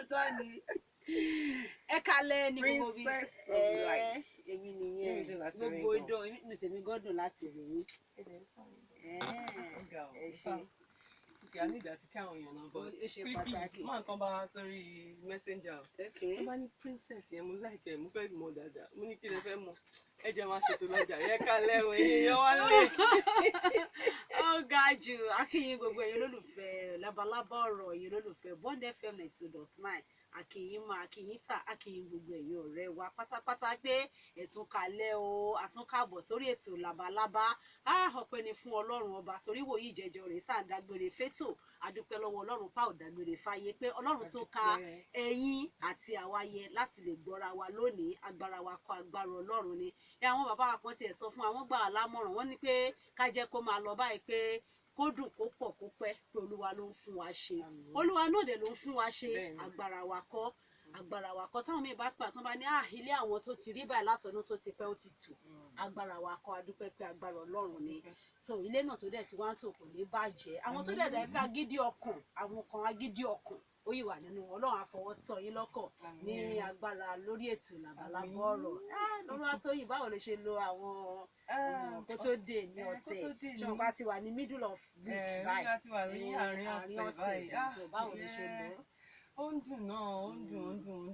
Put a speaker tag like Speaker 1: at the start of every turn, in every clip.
Speaker 1: Tony. Ekale ni gbogbo bi. Èmi nìyẹn. Gbogbo idán inú tèmi gan dùn láti rí yín. Ẹ ṣé.
Speaker 2: I need that count, you know, but quickly, man come back, sorry, messenger.
Speaker 1: Okay.
Speaker 2: I'm princess, yeah, mo like mo fẹ́ mọ̀ dáadáa. Mo ní kí lẹ fẹ́ mọ̀. Ẹ jẹ́ máa ṣètò lọ́jà. Ẹ kálẹ́ o, èèyàn wá lé.
Speaker 1: Ó ga jù, akíyìn gbogbo ẹ̀yin olólùfẹ́ Labalaba Oro, ẹ̀yin olólùfẹ́ Bond FM 92.9. Akíyìn ma, akíyìn sà, akíyìn gbogbo ẹ̀yin ọ̀rẹ́ wa pátápátá pé ẹ tún kálẹ́ o, a tún káàbọ̀ sórí ètò Labalaba. Ọpẹ́ ni fún Ọlọ́run ọba torí wòyí ìjẹjọ rẹ̀ tá dágbére fétò. A dúpẹ́ lọ́wọ́ Ọlọ́run pa ò dágbére fáyé pé Ọlọ́run tó ka ẹ̀yin àti àwa yẹ láti lè gbọ́ra wa lónìí. Agbára wa kọ́ agbára Ọlọ́run ni. Àwọn bàbá wa kan tiẹ̀ sọ fún àwọn gbà lámọ̀ràn wọ́n ní pé ká jẹ́ kó máa lọ báyìí pé kó dùn kó pọ̀ kó pẹ́ pé Olúwa ló ń fún wa ṣe. Olúwa náà dẹ̀ ló ń fún wa ṣe. Agbára wa kọ́ táwọn míì bá pè àtún bá ní ilé àwọn tó ti rí báyìí látọdún tó ti pẹ́ ó ti tù. Agbára wa kọ́ a dúpẹ́ pé agbára Ọlọ́run ni. So ilé náà tó dẹ̀ ti wá ń tò kò ní bàjẹ́. Àwọn tó dẹ̀ dẹ̀ pé agídí ọkàn, àwọn kan agídí ọkàn ó yìí wà nínú Ọlọ́run àfọwọ́ tọ́ yín lọ́kàn ní agbára lórí ètò Labalaba Oro. Lọ́wọ́ Tóyìn báwo lè ṣe lo àwọn kó tó dé ní ọ̀sẹ̀ ṣùgbọ́n ti wà ní middle of week báyìí àárín ọ̀sẹ̀ so báwo lè ṣe lò
Speaker 2: ó ń dùn náà ó ń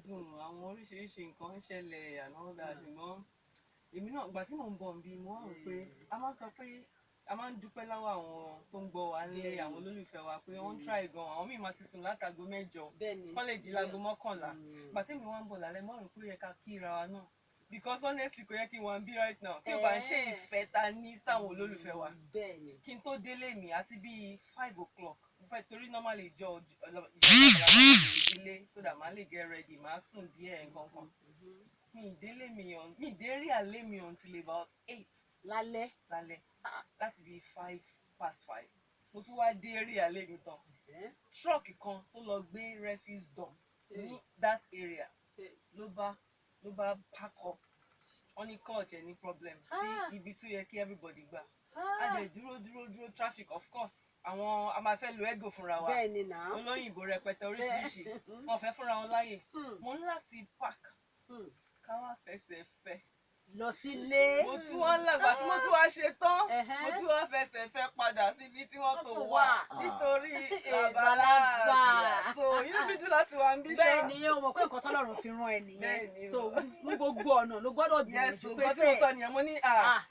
Speaker 2: dùn àwọn oríṣiríṣi nǹkan ń ṣẹlẹ̀ ànáwọ́dà ṣùgbọ́n èmi náà ìgbà tí mò ń bọ̀ ń bí mo wá rò pé a máa ń sọ pé a máa ń dúpẹ́ lọ́wọ́ àwọn tó ń gbọ́ wa nílé àwọn olólùfẹ́ wa pé wọ́n ń try gan àwọn míì máa ti sùn látago 8 kọ́lẹ́jì láago 11 ìgbà tèmi wá ń bọ̀ lálẹ́ mo rò pé ó yẹ ká kíra wa náà because honestly kò yẹ kí n wà ń bí right now tí o bá ń ṣe ìfẹ́ ta ní sáwọn olólùfẹ́ wa kí n tó délé mi àti bíi 5 o'clock fẹ́ torí normally ìjọ ilé so that màá lè get ready màá sùn díẹ̀ nǹkan mi dé rí àlè mi until about 8 lálẹ́ láti bíi 5 past 5 mo tún wá dé rí àlè mi tán truck kan tó lọ gbé refuse dump ní that area ló bá pack up wọ́n ní culture ní problem sí ibi tó yẹ kí everybody gbà a dẹ̀ dúró traffic of course àwọn a máa fẹ́ lo ego fúnra wa olóyìnbó rẹpẹtẹ oríṣiríṣi wọ́n fẹ́ fúnra wọn láyè mo ní láti park ká wá fẹsẹ̀ fẹ́
Speaker 1: lọ sílé
Speaker 2: mo tún wá lágbà tí mo tún wá ṣe tán mo tún wá fẹsẹ̀ fẹ́ padà síbi tí wọ́n tó wà nítorí Labalaba so inú mi dùn láti wá ń bí ṣá
Speaker 1: bẹ́ẹ̀ ni o mọ̀ pé nǹkan tọ́lọ́run fi rán ẹ nìyẹn so ní gbogbo ọ̀nà ló gbọ́dọ̀ gbìyànjú pé
Speaker 2: tí mo sọ nìyẹn mo ní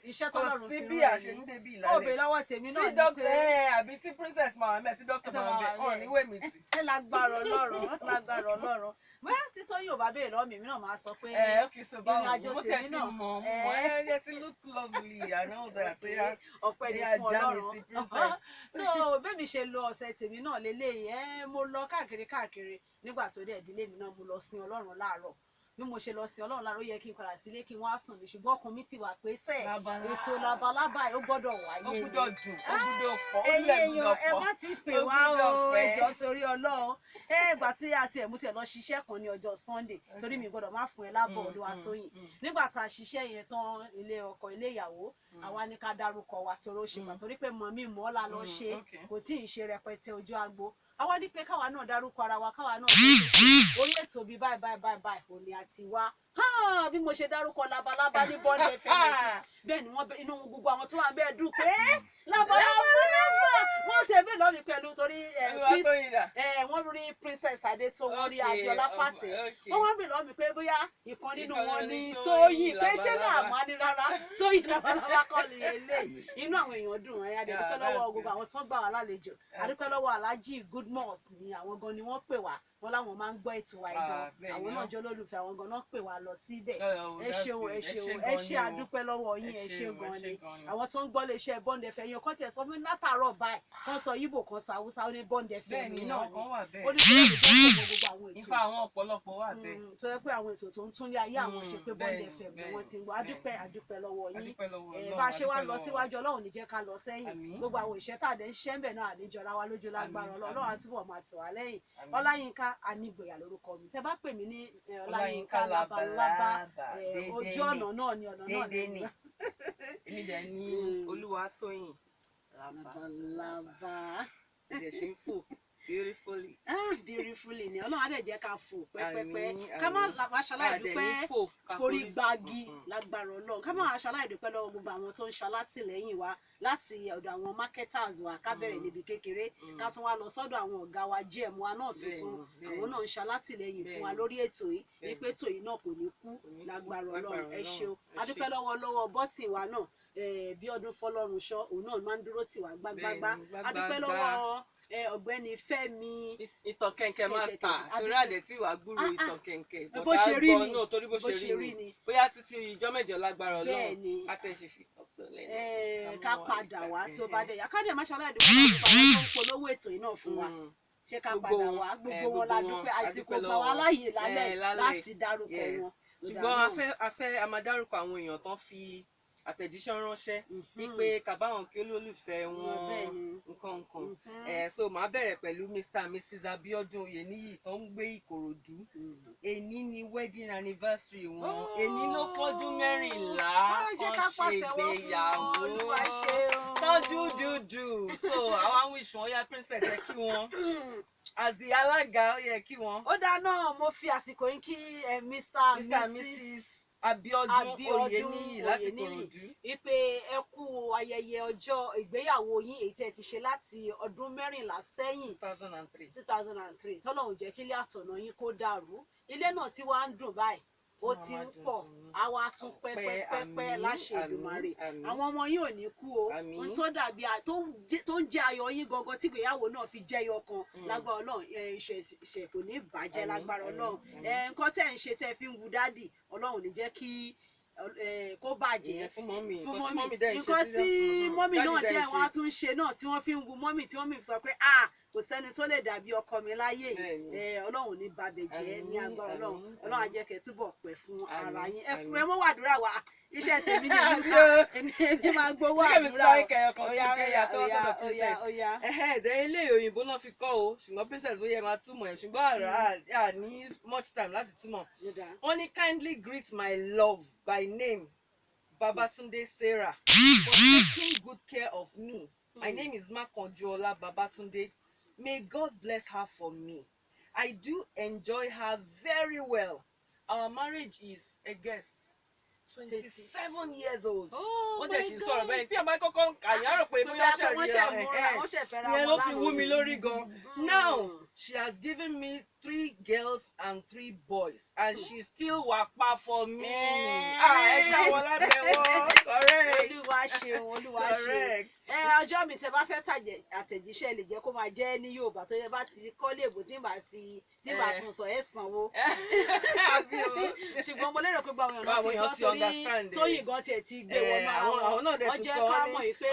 Speaker 1: iṣẹ́ tọ́lọ́run fi rán ẹ
Speaker 2: bí àṣẹ ń débi ìlàlẹ̀
Speaker 1: ó bè lọ́wọ́ tèmi náà
Speaker 2: ní pé àbí tí princess máa mẹ́ tí doctor máa bẹ̀ ọ̀ níwèé mi tì.
Speaker 1: lágbára Ọlọ́run bẹ́ẹ̀ títọ́ yóò bá béèrè lọ́wọ́ mi náà máa sọ pé
Speaker 2: ìrìnàjò tèmi náà mọ̀ ẹ ti look lovely I know that
Speaker 1: ọpẹ́ ni fún Ọlọ́run so bẹ́ẹ̀ mi ṣe lo ọ̀sẹ̀ tèmi náà lélẹ́yìí mo lọ káàkiri nígbà tó dẹ̀ ìdílé mi náà mo lọ sin Ọlọ́run láàárọ̀ bí mo ṣe lọ sin Ọlọ́run láàárọ̀ yẹ kí n padà sílé kí n wá sùn ní ṣùgbọ́n ọkàn mi ti wà pé ètò Labalaba ó gbọ́dọ̀ wáyé
Speaker 2: ó gbọ́dọ̀ dùn ó gbọ́dọ̀ pọ̀ ó
Speaker 1: lẹ̀ gbọ́dọ̀ pọ̀ ẹ má ti pè wá o ẹjọ́ torí Ọlọ́run ìgbà tí a tiẹ̀ mú tiẹ̀ lọ ṣiṣẹ́ kan ní ọjọ́ Sunday torí mi gbọ́dọ̀ má fún ẹ lábọ̀ Olúwatóyìn nígbà tá a ṣiṣẹ́ yẹn tán ilé ọkọ ilé ìyàwó àwa ní ká dárúkọ wa toró ṣe wà torí pé mọ̀ mi mọ́ la lọ ṣe kò tí ì ṣe rẹpẹtẹ ojú agbo àwa ní pé káwa náà dárúkọ ara wa káwa náà orí ètò bíi báyìí òní àti wá bí mo ṣe dárúkọ Labalaba ní Bond FM bẹ́ẹ̀ ni wọ́n inú gbogbo àwọn tó wà bẹ́ẹ̀ dùn pé Labalaba wọ́n tẹ̀ bẹ́ẹ̀ lọ́ọ̀mì pẹ̀lú torí wọ́n rí Princess Adétò wọ́n rí Abíọ́lá Fàtẹ́ wọ́n wá bẹ́ẹ̀ lọ́ọ̀mì pé bóyá ìkan nínú wọn ní Tóyìn pé ṣé náà má ní rárá Tóyìn Labalaba kọ́ ni eléyìí inú àwọn èèyàn dùn ẹ̀yà dúpẹ́ lọ́wọ́ gbogbo àwọn tó ń gbà wá lálejò adúpẹ́ lọ́wọ́ Alhaji Goodmos ni àwọn gan ni wọ́n pè wá wọn láwọn máa ń gbọ́ ètò wa ìgbọ́n àwọn náà jọ lólùfẹ́ àwọn gan náà pè wá lọ síbẹ̀ ẹ ṣe àdúpẹ́ lọ́wọ́ yín ẹ ṣe gan ni àwọn tó ń gbọ́ lè ṣe Bond FM yẹn kọ́ tiẹ̀ sọ fún mi látàárọ̀ báyìí kan sọ Ìgbò kan sọ Haúsá ó ní Bond FM náà ni ó ní kí ló dé gbogbo àwọn ètò
Speaker 2: ìfà àwọn ọ̀pọ̀lọpọ̀ wà bẹ́ẹ̀
Speaker 1: tó yẹ pé àwọn ètò tó ń tún lé ayé àwọn ṣe pé Bond FM ni wọ́n ti ń gbọ́ adúpẹ́ lọ́wọ́ yín bá a ṣe wá lọ síwájú Ọlọ́run ní jẹ́ ká lọ sẹ́yìn gbogbo àwọn ìṣẹ́ tàdé ń ṣiṣẹ́ ń bẹ̀ náà àníjọra wa lójú lágbára Ọlọ́run àtúbọ̀ máa tọ̀ wá lẹ́yìn Ọláyínká Anígboyà lórúkọ mi tẹ́ bá pè mí ní Ọláyínká Labalaba ojú ọ̀nà náà ni
Speaker 2: èmi dẹ̀ ní Olúwatóyìn
Speaker 1: Labalaba
Speaker 2: ìdẹ̀ ṣe ń fò beautifully.
Speaker 1: Beautifully ni Ọlọ́run á dẹ̀ jẹ́ ká fò pẹ́pẹ́pẹ́
Speaker 2: Àmín,
Speaker 1: ká má
Speaker 2: àmín.
Speaker 1: aṣaláì dúpẹ́ forí gbági
Speaker 2: Mhm.
Speaker 1: lágbára Ọlọ́run ká má aṣaláì dúpẹ́ lọ́wọ́ gbogbo àwọn tó ń ṣalátìlẹ́yìn wa láti ọ̀dọ̀ àwọn marketers wa ká bẹ̀rẹ̀ níbi kékeré ká tún wá lọ sọ́dọ̀ àwọn ọ̀gá wa GM wa náà tuntun àwọn náà ń ṣalátìlẹ́yìn fún wa lórí ètò yìí wípé ètò yìí náà kò ní kú lágbára Ọlọ́run ẹ ṣeun a dúpẹ́ lọ́wọ́ bọ́tì wa náà bí ọdún fọlọ́run ṣọ́ òun náà máa ń dúró tì wá gbágbágbá a dúpẹ́ lọ́wọ́ ọ̀gbẹ́ni Fẹ́mi
Speaker 2: ìtàn kẹ̀kẹ́ master torí àdẹ tí wàá gbúrò ìtàn kẹ̀kẹ́
Speaker 1: bó ṣe rí ni
Speaker 2: torí bó ṣe rí ni bóyá títí ìjọ mẹ́jọ lágbára Ọlọ́run àti ẹ̀ṣẹ̀ fi tọ́pọ̀ lẹ́yìn
Speaker 1: ká padà wá tí ó bá dé akádé máṣáláì dúpẹ́ lọ́wọ́ àwọn tó ń polówó ètò yìí náà fún wa ṣé ká padà wá gbogbo wọn la dúpẹ́ àsìkò gbà wá láàyè lálẹ́ láti dárúkọ wọn.
Speaker 2: ṣùgbọ́n a máa dárúkọ àwọn èèyàn tán fi àtẹ̀jíṣẹ́ ránṣẹ́ wípé kàbáwọn kí olólùfẹ́ wọn nǹkan so màá bẹ̀rẹ̀ pẹ̀lú Mr and Mrs Abiodun Oyeniyi tó ń gbé Ìkòròdú èní ni wedding anniversary wọn èní ló pọ́dún 14 kan ṣe ìgbéyàwó tán dúdúdú so àwọn wish wọn yá princess ẹ kí wọn as the alága ó yẹ kí wọn.
Speaker 1: ó dáná mo fi àsìkò yín kí Mr and Mrs
Speaker 2: Abiodun Oyeniyi láti Ìkòròdú
Speaker 1: wípé ẹ kú ayẹyẹ ọjọ́ ìgbéyàwó yín èyí tẹ́ ti ṣe láti ọdún 14 sẹ́yìn 2003 tọ́lọ́run jẹ́ kílé àtọ̀nà yín kó dàrú ilé náà tí wàá ń dùn báyìí ó ti ń pọ̀ àwa tún pẹ́pẹ́pẹ́ láṣẹ Èdùmàrè àwọn ọmọ yín ò ní kú o ohun tó dàbí tó ń jẹ́ ayọ̀ yín gangan tí ìgbéyàwó náà fi jẹ́ yọkan lágbára Ọlọ́run ìṣẹ̀ kò ní bàjẹ́ lágbára Ọlọ́run nǹkan tẹ́ ń ṣe tẹ́ fi ń wu dádì Ọlọ́run ní jẹ́ kí kó bàjẹ́
Speaker 2: fún mọ́mì
Speaker 1: nǹkan tí mọ́mì náà dẹ̀ wọ́n á tún ṣe náà tí wọ́n fi ń wu mọ́mì tí mọ́mì sọ pé kò sẹ́ni tó lè dàbí ọkọ mi láyé Ọlọ́run ní babẹ̀ jẹ́ ní agbára Ọlọ́run á jẹ́ kẹ́ túbọ̀ pẹ́ fún ara yín ẹ fún ẹ mọ́ wàdúrà wa iṣẹ́ tèmi ní èmi máa gbowó àdúrà
Speaker 2: ọ̀yà ẹ̀ẹ́dẹ̀ ilé òyìnbó náà fi kọ́ o ṣùgbọ́n princess ló yẹ máa túmọ̀ ẹ̀ ṣùgbọ́n à ní much time láti túmọ̀ wọ́n ní kindly greet my love by name Babatunde Sarah for taking good care of me. My name is Makanjuola Babatunde. May God bless her for me. I do enjoy her very well. Our marriage is, I guess, 27 years old. Wọ́n jẹ́ ṣì ń sọ̀rọ̀ bẹ́ẹ̀ tí a máa kọ́kọ́ àyàn rò pé bóyá ìyẹn ló fi wú mi lórí gan. Now she has given me 3 girls and 3 boys and she still wapa for me. Ẹ ṣàwọn lábẹ́wọ́ correct.
Speaker 1: Olúwa ṣeun. Ọjọ́ mi tẹ bá fẹ́ àtẹ̀jíṣẹ́ lè jẹ́ kó máa jẹ́ ní Yorùbá tó yẹ bá ti kọ́ léèbó tí bá tún sọ ẹ̀ sanwó. Ṣùgbọ́n mo lérò pé gbàwọn èèyàn ti gbọ́ torí Tóyìn gan tiẹ̀ ti gbé wọnú ara wọn. Wọ́n jẹ́ ká mọ̀ pé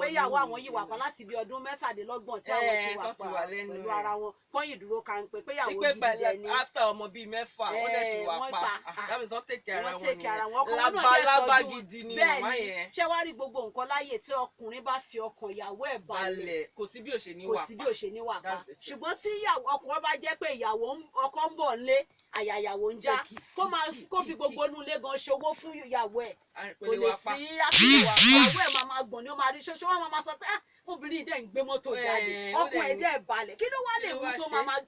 Speaker 1: péyàwó àwọn yìí wà pa láti bí ọdún 17 tí àwọn ti wà pa pẹ̀lú ara wọn. Pọ́yìn dúró kan pé péyàwó gidi jẹ ní.
Speaker 2: After ọmọ bíi 6 wọ́n dẹ̀ ṣì wà pa. That means wọ́n take care ara wọn
Speaker 1: ni.
Speaker 2: Labalaba gidi ni màmá yẹn.
Speaker 1: Ṣé wàá rí gbogbo nǹkan láyè tí ọkùnrin bá fi ọkàn ìyàwó ẹ̀ balẹ̀
Speaker 2: kò sí bí ó ṣe ní wà pa
Speaker 1: ṣùgbọ́n tí ọkùnrin bá jẹ́ pé ọkọ ń bọ̀ nílé àyà ìyàwó ń já kó fi gbogbo inú ilé gan ṣòwò fún ìyàwó ẹ̀ kò lè sí àfihàn ìyàwó ẹ̀ máa gbọ̀n ni ó máa rí ṣoṣo wọn máa sọ pé obìnrin dẹ̀ ń gbé mọ́tò jáde ọkùnrin dẹ̀ balẹ̀ kí ló wá lè mú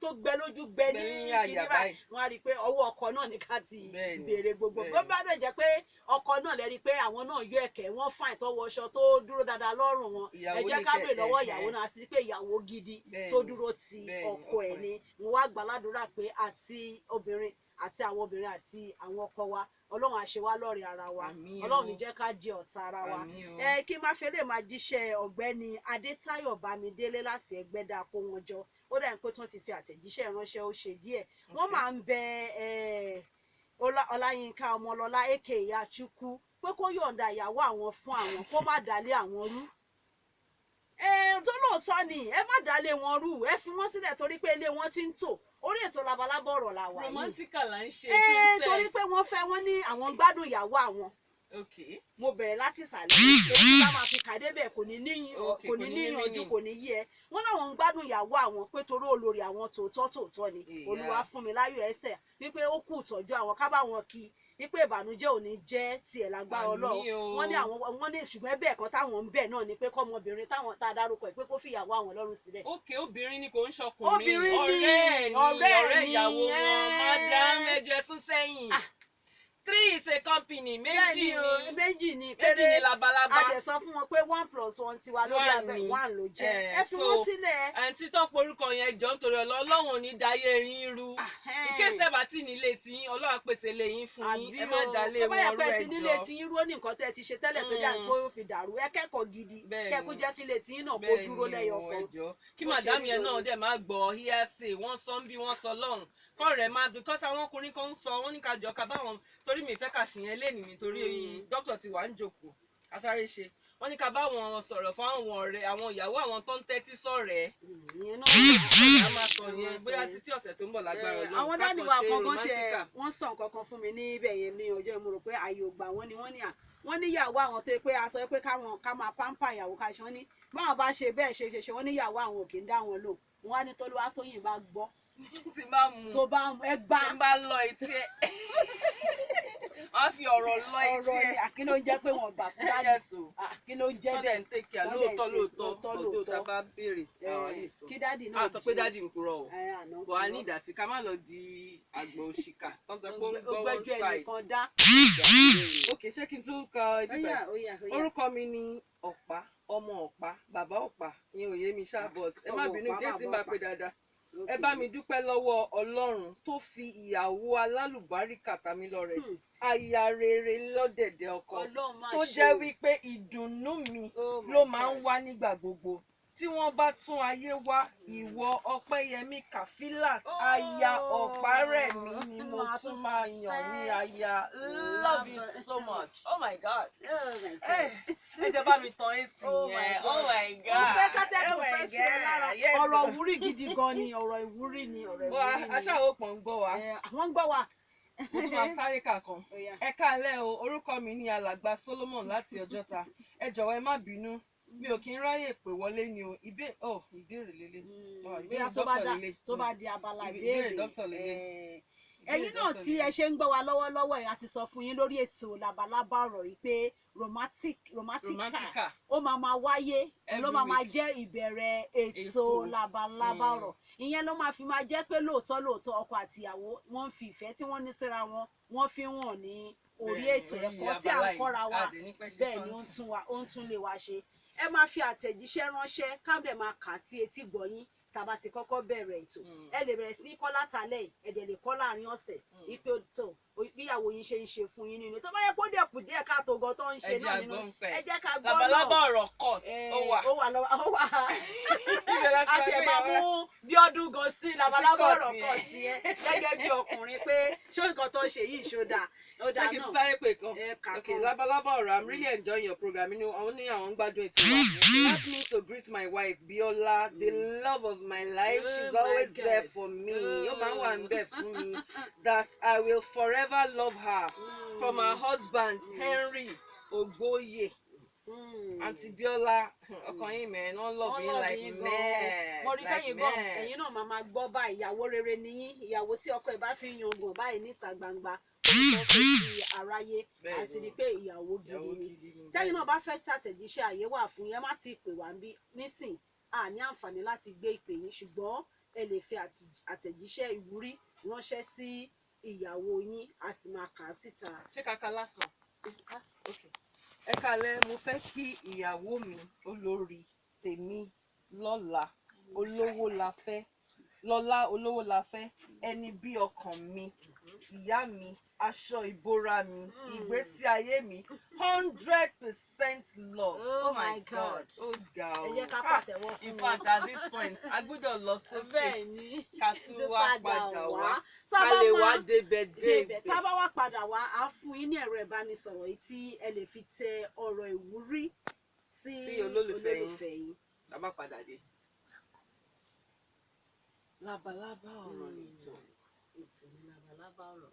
Speaker 1: tó gbẹ lójú gbẹ ní kíní báyìí wọn á rí i pé ọwọ́ ọkọ náà ní ká ti béèrè gbogbo bó bá dẹ̀ jẹ́ pé ọkọ náà lè rí i pé àwọn náà yọ ẹ̀kẹ́ wọn fàìn tó wọṣọ tó dúró dáadáa lọ́rùn wọn ẹ jẹ́ ká bèèrè lọ́wọ́ ìyàwó náà àti pé ìyàwó gidi tó dúró ti ọkọ ẹ̀ ni mo wá gbàládùúrà pé àti àwọn obìnrin àti àwọn ọkọ wa Ọlọ́run á ṣe wá lọ́rẹ̀ẹ́ ara wa Ọlọ́run ní jẹ́ ká di ọ̀tá ara wa kí má fẹ́ lè máa jíṣẹ́ ọ̀gbẹ́ni Adétáyọ̀ Bámidélé láti Ẹgbẹ́dá kó wọn jọ ó dà pé tí wọ́n ti fi àtẹ̀jíṣẹ́ ránṣẹ́ ó ṣe díẹ̀ wọ́n máa ń bẹ Ọláyínká Ọmọlọ́lá aka Ìyá Chukwu pé kó yọ̀ǹda ìyàwó àwọn fún àwọn kó má dálé àwọn rú tó lóòótọ́ ni ẹ má dálé wọn rú ẹ fi wọ́n sílẹ̀ torí pé ilé wọn ti ń tò orí ètò Labalaba Oro la wà yìí
Speaker 2: Romantika là ń ṣe princess
Speaker 1: torí pé wọ́n ní àwọn gbádùn ìyàwó àwọn mo bẹ̀rẹ̀ láti ìsàlẹ̀ èyí bá máa fi kàdé bẹ́ẹ̀ kò ní níyànjú kò ní yí ẹ wọ́n náà wọ́n ń gbádùn ìyàwó àwọn pé torí olórí àwọn tòótọ́ ni Olúwa fún mi láyọ̀ Esther wípé ó kù ìtọ́jú àwọn ká bá wọn kí wípé ìbànújẹ́ ò ní jẹ́ tiẹ̀ lágbára Ọlọ́run wọ́n ní ṣùgbọ́n bẹ́ẹ̀ kan táwọn ń bẹ̀ náà ni pé kọ́mọbìnrin táwọn tá a dárúkọ ẹ̀ pé kó fìyàwó àwọn lọ́rùn sílẹ̀.
Speaker 2: òkè obìnrin ni kò ń ṣọkùnrin ọ̀rẹ́ ìyàwó wọn madam ẹjẹ sún sẹ́yìn. 3 is a company. Méjì ni Labalaba.
Speaker 1: A dẹ̀ sọ fún wọn pé 1+1 tiwa lórí abẹ́ 1 ló jẹ́. Ẹ fi wọ́n sílẹ̀.
Speaker 2: Àǹtí tó porúkọ yẹn jọ nítorí Ọlọ́run ò ní dáyé rin irú. Ìkéṣẹ́ bá tí nílé tí Ọlọ́run pèsè lè yín fún yín. Ẹ má dalé wọn rú ẹjọ́.
Speaker 1: Báyà pé ti nílé tí yín rú ó ní nǹkan tẹ́ ti ṣe tẹ́lẹ̀ tó dà pé ó fi dàrú. Ẹ kẹ́kọ̀ọ́ gidi. Kẹ́kọ̀ọ́ jẹ́ kí ilé tí yín náà kó dúró lẹ́yọ̀kan.
Speaker 2: Kí màdámù yẹn náà dẹ̀ má gbọ́ hearsay wọ́n sọ ń bí wọ́n sọ lọ́hùn. Kọ́rẹ̀ máa because àwọn ọkùnrin kan ń sọ wọ́n ní ká jọ ká báwọn torí mi fẹ́ kà sí yẹn lénìí nítorí dókítà ti wà ń jókòó asáré ṣe wọ́n ní ká bá wọn sọ̀rọ̀ fún àwọn ọ̀rẹ́ àwọn ìyàwó àwọn tó ń tẹ́tí sọ̀rẹ́.
Speaker 1: ìyẹn náà
Speaker 2: a máa sọ yẹn bóyá títí ọ̀sẹ̀ tó ń bọ̀ lágbára Ọlọ́run.
Speaker 1: àwọn dáàdì wa kankan tiẹ̀ wọ́n sọ nǹkan kan fún mi níbẹ̀ yẹn ní ọjọ́ mo rò pé ààyè ò gbà wọ́n ni wọ́n ní ìyàwó àwọn tó pé a sọ pé ká máa pampa ìyàwó ká ṣe wọ́n ní báwọn bá ṣe bẹ́ẹ̀ ṣe wọ́n ní ìyàwó àwọn ò kì í dá wọn lò wọ́n á ní Tolúwatóyìn bá gbọ́
Speaker 2: tí bá mú
Speaker 1: tó bá ẹgbà
Speaker 2: tí bá lọ etí ẹ wọ́n fi ọ̀rọ̀ lọ etí ẹ
Speaker 1: kí ló ń jẹ́ pé wọ́n gbà fún dáàdì kí ló ń jẹ́
Speaker 2: bẹ́ẹ̀ ń tẹ̀kíà lóòótọ́ tá a bá béèrè
Speaker 1: kí dáàdì náà
Speaker 2: sọ pé dáàdì ń kúrò o bọ̀ a ní ìdàtí ká má lọ di àgbà òṣìkà tó ń sọ pé ó ń gbọ́ one side ok ṣé kí n tún ka ibi bẹ́ẹ̀ orúkọ mi ni Ọ̀pá ọmọ Ọ̀pá bàbá Ọ̀pá ìyẹn ò yé mi ṣá but ẹ má bínú kéésì máa pé dáadáa. Ẹ bá mi dúpẹ́ lọ́wọ́ Ọlọ́run tó fi ìyàwó alálùbáríkà tà mí lọ́rẹ aya rere lọ́dẹ̀dẹ̀ ọkọ tó jẹ́ wípé ìdùnnú mi ló máa ń wá nígbà gbogbo tí wọ́n bá tún ayé wá ìwọ Ọpẹ́yẹmí Kàfílà aya Ọ̀párẹ̀mí ni mo tún máa yàn ní aya. Love you so much. Oh my God. ẹ jẹ́ bá mi tan èsì yẹn. Oh my God.
Speaker 1: mo fẹ́ kátẹ́kùn fẹ́ sí ẹ lára ọ̀rọ̀ ìwúrí gidi gan ni ọ̀rọ̀ ìwúrí ni.
Speaker 2: aṣááwó pọ̀ ń gbọ́ wa.
Speaker 1: àwọn ń gbọ́ wa.
Speaker 2: mo tún máa sáré kàkan. ẹ káalẹ́ o orúkọ mi ni Alàgbà Solomon láti Ọjọ́ta ẹ jọ̀wọ́ ẹ má bínú mi ò kí ń ráyè pè wọlé ni o ìbéèrè lélẹ̀
Speaker 1: ìbéèrè dókítà lélẹ̀ tó bá di abala ìbéèrè
Speaker 2: dókítà lélẹ̀.
Speaker 1: ẹ̀yin náà tí ẹ ṣe ń gbọ́ wa lọ́wọ́lọ́wọ́ ẹ̀ a ti sọ fún yín lórí ètò Labalaba Ọ̀rọ̀ yìí pé Romantika ó máa wáyé ló máa jẹ́ ìbẹ̀rẹ̀ ètò Labalaba Ọ̀rọ̀ ìyẹn ló máa fi máa jẹ́ pé lóòótọ́ ọkọ àtìyàwó wọ́n ń fi ìfẹ́ tí wọ́n ní síra wọn wọ́n fi wọ́n ní orí ètò ẹ̀kọ́ tí à ń kọ́ra wa bẹ́ẹ̀ ni ó ń tún lè wá ṣe. Ẹ máa fi àtẹ̀jíṣẹ́ ránṣẹ́ kábẹ̀ máa kà sí etí gbọ̀yìn tàbá ti kọ́kọ́ bẹ̀rẹ̀ ètò ẹ lè bẹ̀rẹ̀ sí ní kọ́ látàlẹ́ ẹ dẹ̀ lè kọ́ láàrin ọ̀sẹ̀ wípé tó bíyàwó yín ṣe ń ṣe fún yín nínú tó bá yẹ kó dẹ̀ kù díẹ̀ káàtó gan tó ń ṣe náà nínú ẹ jẹ́ ká gbọ́ náà
Speaker 2: Labalaba Ọ̀rọ̀ court ó wà
Speaker 1: àti ẹ̀ máa mú bí ọdún gan sí Labalaba Ọ̀rọ̀ court yẹn gẹ́gẹ́ bí ọkùnrin pé ṣó nǹkan tó ń ṣe yìí ṣó dáa ó dáa náà.
Speaker 2: ṣé kí n sáré pé kan okay Labalaba Ọ̀rọ̀ I'm really enjoying your program àwọn ní àwọn gbádùn ètò wa. Ask me to greet my wife Biola the love of my life she's always there for me ó máa ń wà ń bẹ̀ fún mi that I will forever love her from her husband Henry Ogboye. Auntie Biola ọkàn yín mẹ́rin wọ́n love you like men.
Speaker 1: mo rí kẹ́yìn gan ẹ̀yin náà máa gbọ́ bá ìyàwó rere nìyí ìyàwó tí ọkọ ẹ̀ bá fi yan gàn báyìí níta gbangba ó sọ pé kí aráyé àti rí pé ìyàwó gidi ni tẹ́yìn náà bá fẹ́ ṣàtẹ̀jíṣẹ́ àyè wà fún yẹn má ti pè wá nísìn a ní àǹfààní láti gbé ìpè yín ṣùgbọ́n ẹ lè fi àtẹ̀jíṣẹ́ ìwúrí ránṣẹ́ sí ìyàwó yín àti máa kà á síta.
Speaker 2: ṣé kàkà lásán ẹ kálẹ́ mo fẹ́ kí ìyàwó mi olórí tèmi lọ́lá olówó la fẹ́ ẹni bí ọkàn mi ìyá mi aṣọ ìbora mi ìgbésí ayé mi 100% love.
Speaker 1: Oh my God.
Speaker 2: Oh ga o.
Speaker 1: ẹ jẹ́ ká pàtẹ́wọ́ fún
Speaker 2: in fact at this point a gbọ́dọ̀ lọ sókè ká tún wá padà wá ká lè wá débẹ̀.
Speaker 1: tá a bá wá padà wá a fún yín ní ẹ̀rọ ìbánisọ̀rọ̀ yìí tí ẹ lè fi tẹ ọ̀rọ̀ ìwúrí sí olólùfẹ́ yín.
Speaker 2: a bá padà dé. Labalaba Ọ̀rọ̀ nìtò.
Speaker 1: Ètò ní Labalaba Ọ̀rọ̀.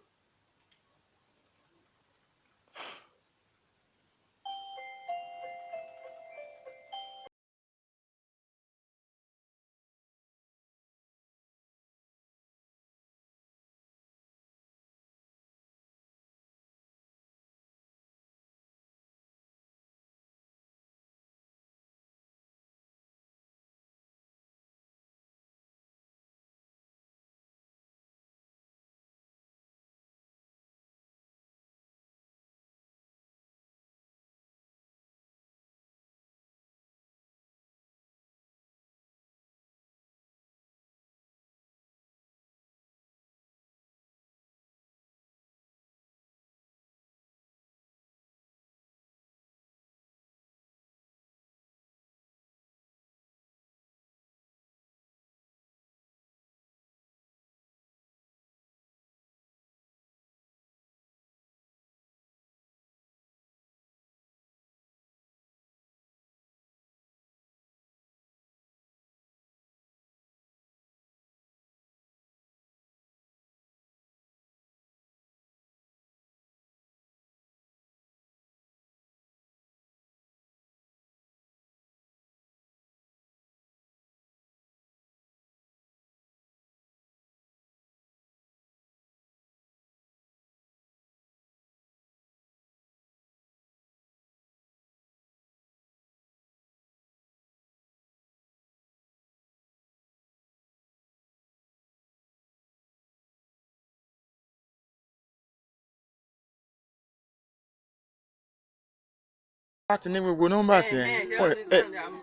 Speaker 3: láti ní gbogbo numbers yẹn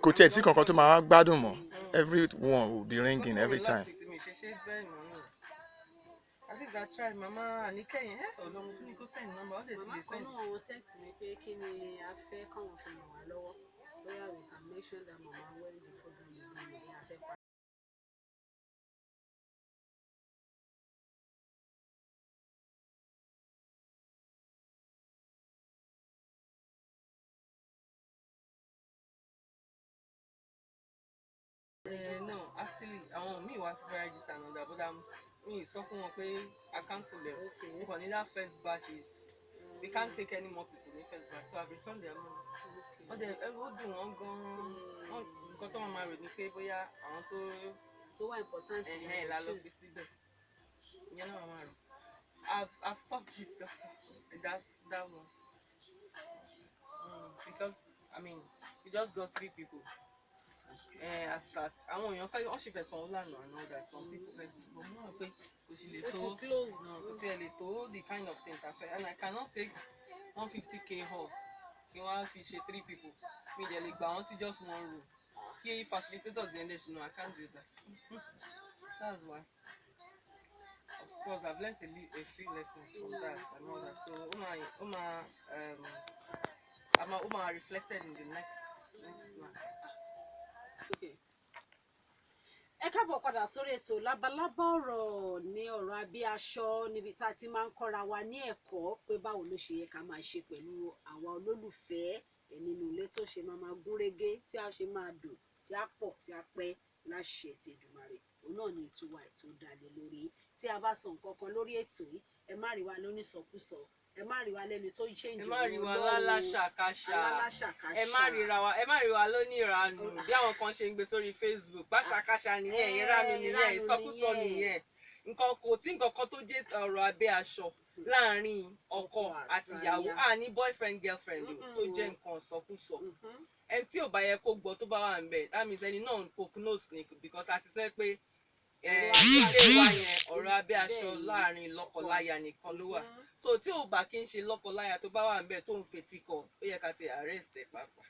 Speaker 3: kò tiẹ̀ tí kankan tó máa gbádùn mọ́ everyone will be ringing every time.
Speaker 2: At least I try mama Anike yẹn Ọlọ́run tí ní kó send number ó dẹ̀ ti lè send.
Speaker 1: Mama kan náà text mi pé kí ni a fẹ́ káwọn fi ràn wá lọ́wọ́ bóyá we can make sure that mama when the program is done ní a fẹ́ pa.
Speaker 2: No, actually àwọn míì wá sí fẹ́ register another but mi sọ fún wọn pé I cancel them. If only that first batch is we can't take any more people in the first batch so I've returned their money. Wọ́n dẹ̀ ó dùn wọ́n gan-an nǹkan tó máa rò ní pé bóyá àwọn
Speaker 1: tó wà important
Speaker 2: yẹn la lọ fi síbẹ̀ ìyẹn náà máa rò. I've stopped it that one because I mean we just got 3 people. As at àwọn èèyàn fẹ́ wọ́n sì fẹ́ sanwó lánàá and all that some people fẹ́ ti bọ̀ mọ́ pé kò sì lè tó kò tí ẹ lè tó the kind of thing ta fẹ́ and I cannot take 150k hall kí wọ́n á fi ṣe 3 people mi dẹ̀ lè gbà wọ́n sí just one room kí facilitators yẹn lè ṣùnà I can't do that. That's why of course I've learnt a few lessons from that and all that so ó máa reflected in the next plan.
Speaker 1: Okay. Ẹ káàbọ̀ padà sórí ètò Labalaba Oro ní ọ̀rọ̀ Abe Aso níbi tá a ti máa ń kọ́ra wa ní ẹ̀kọ́ pé báwo ló ṣe yẹ ká máa ṣe pẹ̀lú àwa olólùfẹ́ nínú ilé tó ṣe máa gúnrégé tí a ṣe máa dùn tí a pọ̀ tí a pẹ́ láṣẹ ti Èdùmàrè òun náà ni ètò wa ètò dalẹ̀ lórí tí a bá sọ nǹkan kan lórí ètò yìí ẹ má rí wa lónísọkúsọ ẹ má rí wa lẹ́ni tó ń ṣe ìjọba
Speaker 2: ẹ má rí wa lálàṣàkáṣà ẹ má rí wa lóníranù bí àwọn kan ṣe ń gbé sórí Facebook báṣàkáṣà nìyẹn ìranù nìyẹn ìsọkúsọ nìyẹn nǹkan kò tí nǹkan kan tó jẹ́ ọ̀rọ̀ Abe Aso láàrin ọkọ àti ìyàwó àní boyfriend girlfriend tó jẹ́ nǹkan ìsọkúsọ ẹni tí ò bá yẹ kó gbọ́ tó bá wà ń bẹ̀ that means ẹni náà ń poke nose ni because a ti sọ pé ilé wa yẹn ọ̀rọ̀ Abe Aso láàrin lọ́kọláya nìkan ló wà so tí ò bá kí n ṣe lọ́kọláya tó bá wà ń bẹ̀ tó ń fetí kọ ó yẹ ká ti arrest ẹ̀ pàápàá.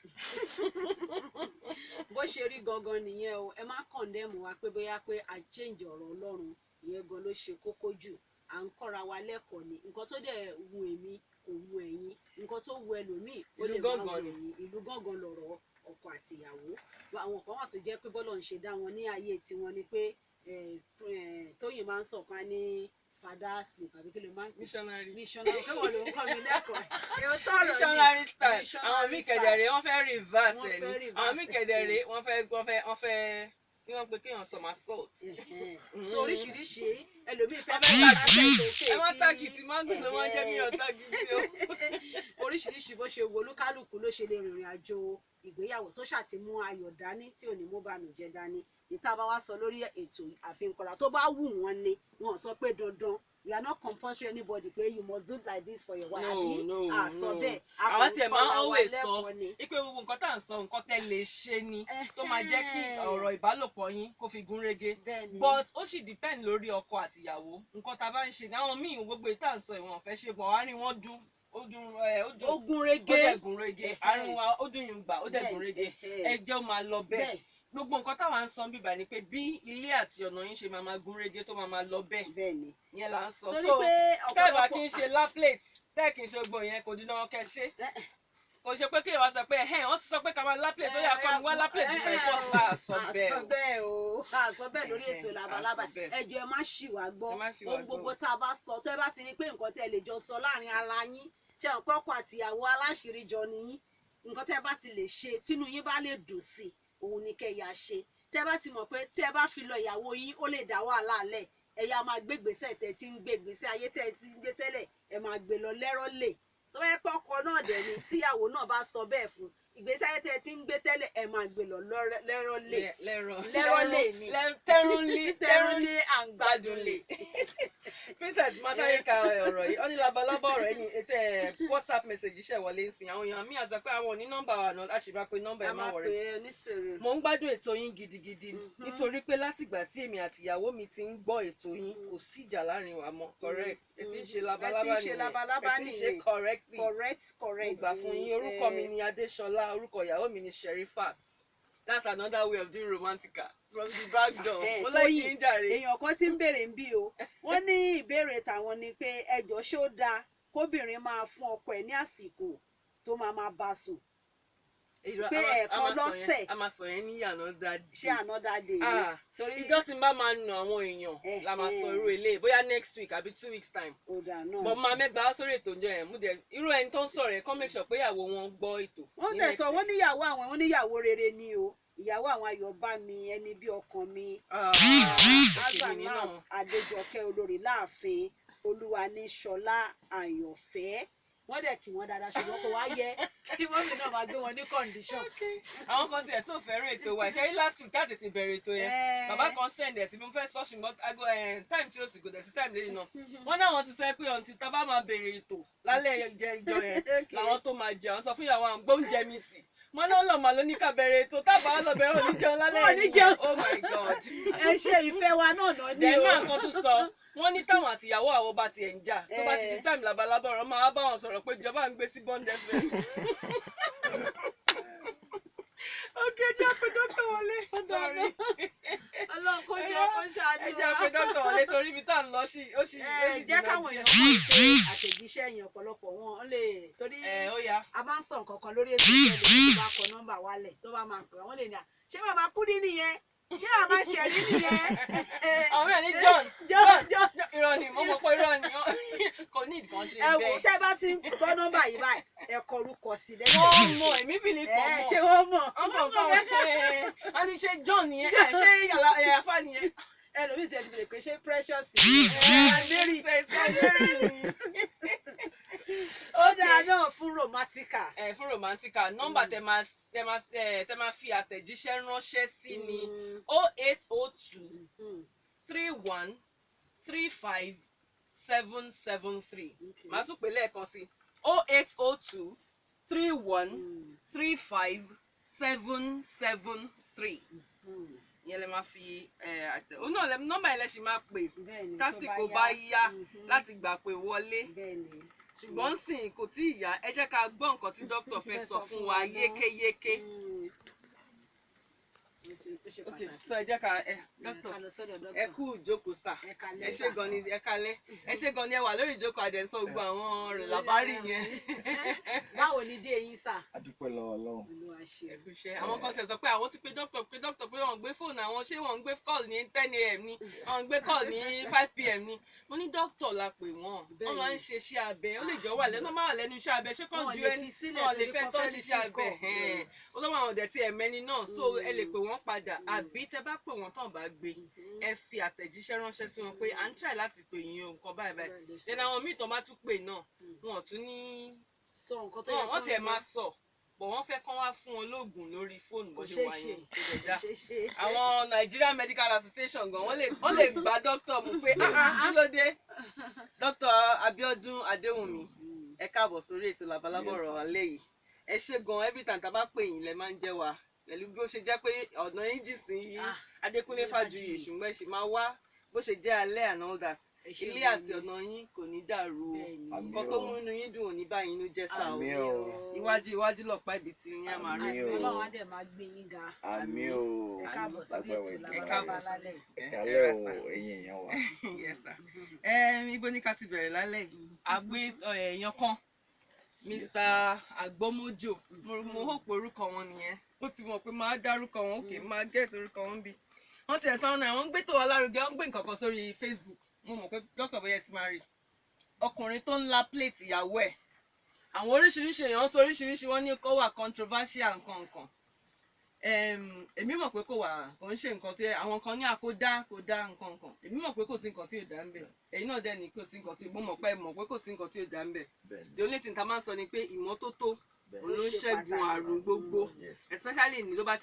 Speaker 1: bó ṣe rí gangan nìyẹn o ẹ má condemn wa pé bóyá pé a change ọ̀rọ̀ Ọlọ́run ìyẹn gan ló ṣe kókó jù à ń kọ́ra wa lẹ́kọ̀ọ́ ni nǹkan tó dẹ̀ wu èmi kò wu ẹ̀yin nǹkan tó wu ẹlòmíì ó lè má wu ẹ̀yin ìlú gángan lọ̀rọ̀ ọkọ àti ìyàwó àwọn kan wà tó jẹ́ pé bọ́lọ̀ ń ṣe dá wọn ní ayé tiwọn ni pé Tóyìn máa ń sọ̀kan ní father sleep àbí kí ló máa ń pè missionary pé wọ́n ló ń kọ́ mi lẹ́kọ̀ọ́
Speaker 2: missionary style àwọn míì kẹ̀dẹ̀rẹ̀ wọ́n fẹ́ reverse ẹ̀ ni àwọn míì kẹ̀dẹ̀rẹ̀ wọ́n fẹ́ ní wọ́n pe kéèyàn sọ salt.
Speaker 1: so oríṣiríṣi ẹlòmíì fẹ́
Speaker 2: ẹ má tàkìtì má gùn ló máa ń jẹ́ mí ọ̀tá gidi o.
Speaker 1: oríṣiríṣi bó ṣe wo olúkálùkù ló ṣe lè rìnrìn àjò ìgbéyàwó tó ṣàtìmú ayọ̀ dání tí ò ní mú bànújẹ́ dání níta bá wá sọ lórí ètò àfihàn tó bá wù wọ́n ni wọ́n sọ pé dandan you are not compulsory anybody pé you must do like this for your wife.
Speaker 2: no
Speaker 1: àsọ bẹ́ẹ̀
Speaker 2: àwọn tiẹ̀ máa ń always sọ ipe gbogbo nǹkan tá à ń sọ nǹkan tẹ́ lè ṣe ni tó máa jẹ́ kí ọ̀rọ̀ ìbálòpọ̀ yín kó fi gún régé but ó sì depend lórí ọkọ àtìyàwó nǹkan tá a bá ń ṣe àwọn míì gbogbo ìta ń sọ ìwọ̀n fẹ́ ṣe bọ̀ àárín wọn dún ó gún régé àárín wa ó dùn yín gbà ó dẹ̀ gún régé ẹjọ́ máa lọ bẹ́ẹ̀ gbogbo nǹkan táwa ń sọ bíbá ni pé bí ilé àti ọ̀nà yín ṣe máa gún régé tó máa lọ bẹ́ẹ̀ ni yẹn là ń sọ so tẹ́ẹ̀bà kí n ṣe láplate tẹ́ẹ̀ kì í ṣe gbọ̀n yẹn kò dín náà kẹ́ ṣe kò ṣe pé kéèyàn wá sọ pé wọ́n ti sọ pé ká máa láplate tó yà kọ́ mi wá láplate nípa ẹ̀fọ́ àsọ
Speaker 1: bẹ́ẹ̀ lórí ètò Labalaba ẹjọ́ ẹ má ṣì wá gbọ́ ohun gbogbo tá a bá sọ tó ẹ bá ti ní pé nǹkan tẹ́ lè jọ sọ láàrin ara yín ṣe nǹkan ọkọ àtìyàwó aláṣìírí jọ nìyí nǹkan tẹ́ bá ti lè ṣe tínú yín bá lè dùn sí òun ni kẹ́ ya ṣe tẹ́ bá ti mọ̀ pé tí ẹ bá fi lọ ìyàwó yín ó lè dá wàhálà lẹ̀ ẹ yá máa gbégbèsè tẹ́ ti ń gbégbèsè ayé tẹ́ ti ń gbé tẹ́lẹ̀ ẹ máa gbé lọ lẹ́rọ̀ lè tó bá yẹ pé ọkọ náà dẹ̀ ni tíyàwó náà bá sọ bẹ́ẹ̀ fún ìgbésí ayé tẹ́ ti ń gbé tẹ́lẹ̀ ẹ máa gbé lọ lẹ́rọ̀ lè ni
Speaker 2: tẹ́rùnlé
Speaker 1: àǹgbádùn lè.
Speaker 2: Princess Masari ka ọ̀rọ̀ yìí. Ó ní Labalaba Oro ẹni ètè WhatsApp message iṣẹ́ wọlé ń sìn. Àwọn èèyàn mi àṣà pé àwọn ní nọ́mbà wa náà láti máa pe nọ́mbà ẹ̀ máa wọ̀rẹ́. Mo ń gbádùn ètò yín gidigidi nítorí pé látìgbà tí èmi àti ìyàwó mi ti ń gbọ́ ètò yín kò sí ìjà láàrin wa mọ́. Correct. Ẹ ti ń ṣe labalábá nìyẹn. Ẹ ti ń ṣe correctly.
Speaker 1: Correct.
Speaker 2: Mo gbà fún yín. Orúkọ mi ni Adéṣọlá, orúkọ ìyàwó mi ni Sherifat. That's another way of doing Romantika from the back door. Mo like yín jàre.
Speaker 1: Èèyàn kan tí ń béèrè ń bí o. Wọ́n ní ìbéèrè tàwọn ni pé ẹjọ́ ṣé ó dáa kóbìnrin máa fún ọkọ ẹ̀ ní àsìkò tó máa bá sùn. Pé ẹ̀kan lọ́sẹ̀.
Speaker 2: A máa sọ yẹn ní another day.
Speaker 1: Ṣé another day ni?
Speaker 2: Torí ìjọ́ tí n bá máa nà àwọn èèyàn la máa sọ irú ilé bóyá next week àbí 2 weeks time.
Speaker 1: Ó dáa náà.
Speaker 2: But máa mẹ́gbàá sórí ètò ìjọ yẹn mú dẹ̀ irú ẹni tó ń sọ̀rọ̀ yẹn kọ́ make sure pé ìyàwó wọn gbọ́ ètò.
Speaker 1: Wọ́n tẹ̀ sọ wọ́n níyàwó àwọn wọ́n níyàwó rere ni o. Ìyàwó àwọn Ayọ̀bá mi ẹni bí ọkàn mi. Azanat Adéjọkẹ́ olórí láàfin Olúwaníṣọlá Àyọ̀fẹ́. Wọ́n dẹ̀ kí wọ́n dáadáa ṣùgbọ́n kò wá yẹ kí mọ́mí náà máa gbé wọn ní condition.
Speaker 2: Àwọn kan tiẹ̀ sọ fẹ́ràn ètò wa ṣe rí last week láti tètè bẹ̀rẹ̀ ètò yẹn bàbá kan send ẹ̀ tí mo fẹ́ sọ ṣùgbọ́n time tí ó sì gòdè sí time lẹ́yìn náà wọ́n náà wọ́n ti sọ pé ọ̀ntì tá bá máa bẹ̀rẹ̀ ètò lálẹ́ ìjọ yẹn làwọn tó máa jẹun sọ fún ìyàwó àwọn gbóúnjẹ mi tì wọ́n náà lọ́ọ́ máa ló ní ká bẹ̀rẹ̀ ètò tábà ọlọ́bẹ̀rẹ̀ ò ní jẹun lálẹ́ yẹn. Oh my God.
Speaker 1: Ẹ ṣe ìfẹ́ wa náà náà ní o.
Speaker 2: Dẹ̀ máa kan tún sọ wọ́n ní táwọn àtìyàwó àwọn bá tiẹ̀ ń jà tó bá ti di time Labalaba Oro máa bá wọn sọ̀rọ̀ pé ìjọba ń gbé sí Bond FM. Okay, jẹ́ pé dókítà wọlé. Sorry.
Speaker 1: Ọlọ́run kó jẹ́ ọkọ ṣáájú wa.
Speaker 2: Ẹ jẹ́ pé dókítà wọlé torí ibi tá à ń lọ sí ó sì
Speaker 1: jẹ́ káwọn èèyàn mọ̀ pé àtẹ̀jíṣẹ́ yẹn ọ̀pọ̀lọpọ̀ wọn lè torí a máa ń sọ nǹkan kan lórí ètò ìṣẹ̀lẹ̀ tó bá kọ nọ́mbà wálẹ̀ tó bá máa pè wọ́n lè ní à ṣé bàbá Kúdí nìyẹn ṣé bàbá Ṣẹ̀rí nìyẹn.
Speaker 2: Àwọn ẹ̀ ní John irọ́ ni mo mọ̀ pé irọ́ ni kò ní ìdìkan ṣe bẹ́ẹ̀.
Speaker 1: Ẹ wò tẹ́ bá ti ń gbọ́ nọ́mbà yìí báyìí ẹ kọ orúkọ sí lẹ́yìn.
Speaker 2: Wọ́n mọ̀ èmi fi lè pọ̀ mọ̀.
Speaker 1: Ṣé wọ́n mọ̀?
Speaker 2: Wọ́n mọ̀ pé wọ́n ní ṣe John nìyẹn ṣé Àyàfá nìyẹn.
Speaker 1: Ẹlòmíì ṣe ti bèrè pé ṣé Precious ni. Ó dáa náà fún Romantika.
Speaker 2: Fún Romantika nọ́mbà tẹ máa fi àtẹ̀jíṣẹ́ ránṣẹ́ sí ni 0802 31 35 773. Màá tún pè lẹ́ẹ̀kan sí 0802 31 35 773. Ìyẹn lè máa fi ó náà nọ́mbà yẹn lè ṣì máa pè tásìkò bá yá láti gbà pé wọlé. Ṣùgbọ́n sìn kò tí ì yá ẹ jẹ́ ká gbọ́ nǹkan tí dókítà fẹ́ sọ fún wa yékéyéké. Okay, so ẹ jẹ́ ká dókítà ẹ kú ìjókòó sà ẹ ṣé gan ni ẹ kálẹ́ ẹ ṣé gan ni ẹ wà lórí ìjókòó àdẹ̀sán gbogbo àwọn rẹ̀ làbárì yẹn.
Speaker 1: Báwo ni dé yín sà?
Speaker 3: A dúpẹ́ lọ́wọ́ Ọlọ́run.
Speaker 2: Ẹ kú iṣẹ́. Àwọn kan tẹ̀ sọ pé àwọn ti pe dókítà pé wọ́n gbé fóònù àwọn ṣé wọ́n ń gbé call ní 10 AM ni wọ́n ń gbé call ní 5 PM ni. Mo ní dókítà la pè wọ́n wọ́n máa ń ṣe iṣẹ́ abẹ ó lè jọ wà lẹ́nu máa lẹ́nu iṣẹ́ abẹ ṣé kàn ju ẹni wọ́n lè fẹ́ tó ṣiṣẹ́ abẹ ọlọ́mọ àwọn ọ̀dẹ̀ tí ẹ̀mẹ́ni náà so ẹ lè pè wọ́n padà àbí tẹ bá pè wọ́n tán bá gbé ẹ fi àtẹ̀jíṣẹ́ ránṣẹ́ sí wọn pé à ń try láti pè yín o nǹkan báyìí báyìí then àwọn míì tán bá tún pè náà wọn ò tún ní
Speaker 1: sọ nǹkan tó yẹ
Speaker 2: wọ́n tiẹ̀ máa sọ bọ̀ wọ́n fẹ́ kán wá fún wọn lóògùn lórí fóònù bó ṣe wà yẹn àwọn Nigerian Medical Association gan wọ́n lè gba dókítà mú pé kí ló dé dókítà Abíọ́dún Adéwùnmí ẹ káàbọ̀ sórí ètò Labalaba Oro alẹ́ yìí ẹ ṣé gan every time tá a bá pè yín lẹ máa ń jẹ́ wa pẹ̀lú bí ó ṣe jẹ́ pé ọ̀nà yín jì sí yí Adékúnlé Fájuyì ṣùgbọ́n ẹ ṣì máa wá bó ṣe jẹ́ alẹ́ and all that ilé àti ọ̀nà yín kò ní dàrú o nǹkan tó mú inú yín dùn ò ní báyìí inú jẹ́ sá o iwájú lọ́pàá ibi tí yín á máa rí sí o.
Speaker 1: Ọlọ́run á dẹ̀ máa gbé yín ga.
Speaker 3: Àmín o.
Speaker 1: Ẹ káàbọ̀ sí ètò Labalaba lálẹ́.
Speaker 3: Ẹ kálẹ́ o ẹ̀yin èèyàn wa.
Speaker 2: Yes sir. Ibo ni ká ti bẹ̀rẹ̀ lálẹ́ yìí àgbé èèyàn kan Mr. Agbomojo mo hope orúkọ wọn nìyẹn ó ti mọ̀ pé máa dárúkọ wọn òkè máa get orúkọ wọn bí wọ́n ti ẹ̀sán náà wọ́n gbé tó wa lárugẹ wọ́n gbé nǹkan kan sórí Facebook mo mọ̀ pé dókítà bóyá ti máa rí ọkùnrin tó ń la plate ìyàwó ẹ̀ àwọn oríṣiríṣi èèyàn sọ oríṣiríṣi wọ́n ní kó wà controversial nǹkan èmi mọ̀ pé kò ń ṣe nǹkan tí àwọn kan ní àkódá nǹkan èmi mọ̀ pé kò sí nǹkan tí ò dá ń bẹ̀ ẹ̀yin náà dẹ̀ ní kò sí nǹkan tí mo mọ̀ pé kò sí nǹkan tí ò dá ń bẹ̀ the only thing tá máa ń sọ ni pé ìmọ́tótó olóṣègùn àrùn gbogbo especially ní ló bá ti